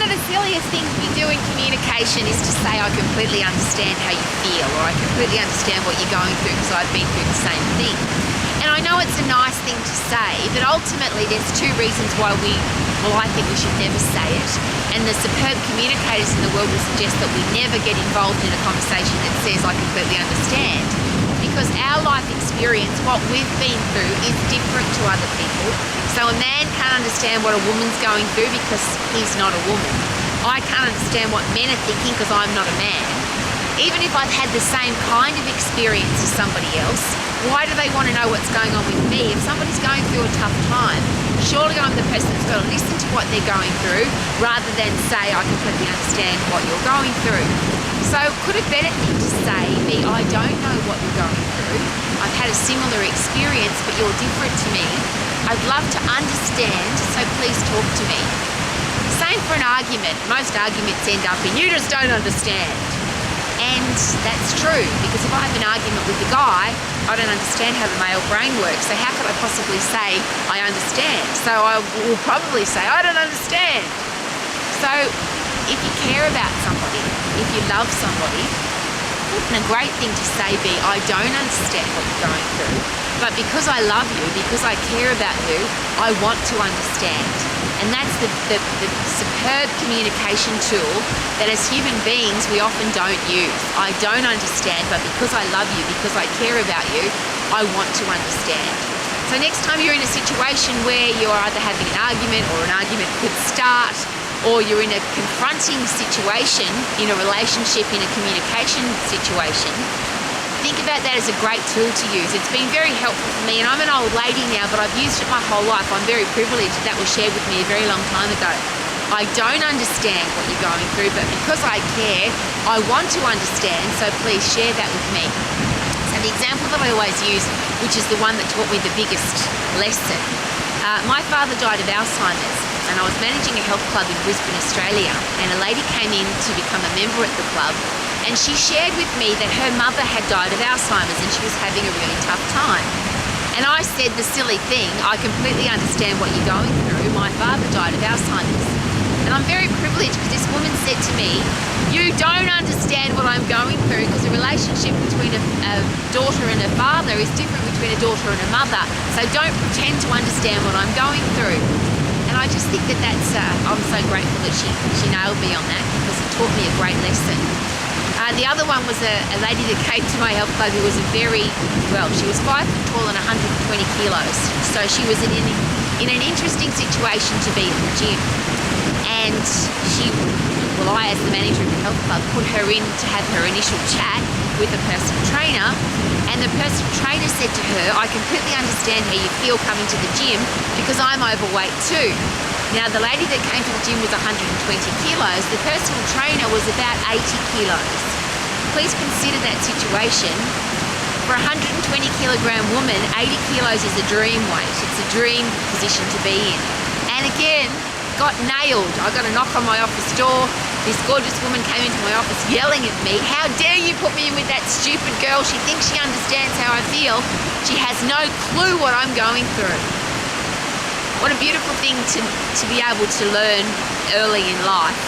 of the silliest things we do in communication is to say, I completely understand how you feel, or I completely understand what you're going through because I've been through the same thing. And I know it's a nice thing to say, but ultimately there's two reasons why I think we should never say it. And the superb communicators in the world will suggest that we never get involved in a conversation that says, I completely understand. Because our life experience, what we've been through, is different to other people. So a man can't understand what a woman's going through because he's not a woman. I can't understand what men are thinking because I'm not a man. Even if I've had the same kind of experience as somebody else, why do they want to know what's going on with me? If somebody's going through a tough time, surely I'm the person that's got to listen to what they're going through rather than say, I completely understand what you're going through. So could a better thing to say be, I don't know what you're going through. I've had a similar experience, but you're different to me. I'd love to understand, so please talk to me. Same for an argument. Most arguments end up in, you just don't understand. And that's true, because if I have an argument with a guy, I don't understand how the male brain works. So how could I possibly say, I understand? So I will probably say, I don't understand. So if you care about somebody, if you love somebody, wouldn't a great thing to say be, I don't understand what you're going through, but because I love you, because I care about you, I want to understand. And that's the superb communication tool that as human beings we often don't use. I don't understand, but because I love you, because I care about you, I want to understand. So next time you're in a situation where you're either having an argument or an argument could start, or you're in a confronting situation in a relationship, in a communication situation, think about that as a great tool to use. It's been very helpful for me, and I'm an old lady now, but I've used it my whole life. I'm very privileged that was shared with me a very long time ago. I don't understand what you're going through, but because I care, I want to understand, so please share that with me. So the example that I always use, which is the one that taught me the biggest lesson, my father died of Alzheimer's, and I was managing a health club in Brisbane, Australia, and a lady came in to become a member at the club, and she shared with me that her mother had died of Alzheimer's and she was having a really tough time. And I said the silly thing, I completely understand what you're going through. My father died of Alzheimer's. And I'm very privileged because this woman said to me, you don't understand what I'm going through, because a relationship between a daughter and a father is different between a daughter and a mother. So don't pretend to understand what I'm going through. And I just think that I'm so grateful that she nailed me on that, because it taught me a great lesson. The other one was a lady that came to my health club who was she was 5 foot tall and 120 kilos. So she was in an interesting situation to be in the gym. And I, as the manager of the health club, put her in to have her initial chat with a personal trainer. And the personal trainer said to her, I completely understand how you feel coming to the gym because I'm overweight too. Now, the lady that came to the gym was 120 kilos. The personal trainer was about 80 kilos. Please consider that situation. For a 120 kilogram woman, 80 kilos is a dream weight. It's a dream position to be in. And again, got nailed. I got a knock on my office door. This gorgeous woman came into my office yelling at me, how dare you put me in with that stupid girl? She thinks she understands how I feel. She has no clue what I'm going through. What a beautiful thing to be able to learn early in life.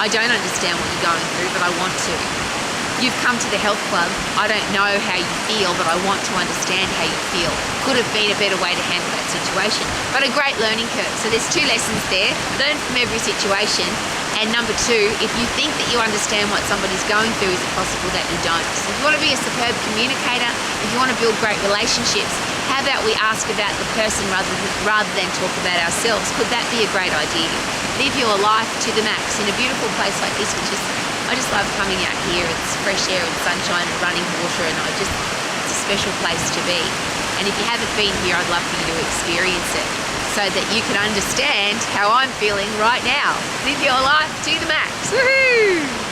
I don't understand what you're going through, but I want to. You've come to the health club. I don't know how you feel, but I want to understand how you feel. Could have been a better way to handle that situation, but a great learning curve. So there's two lessons there. Learn from every situation. And number two, if you think that you understand what somebody's going through, is it possible that you don't? So if you want to be a superb communicator, if you want to build great relationships, how about we ask about the person rather than talk about ourselves? Could that be a great idea? Live your life to the max in a beautiful place like this, I just love coming out here. It's fresh air and sunshine and running water, and it's a special place to be. And if you haven't been here, I'd love for you to experience it so that you can understand how I'm feeling right now. Live your life to the max. Woohoo!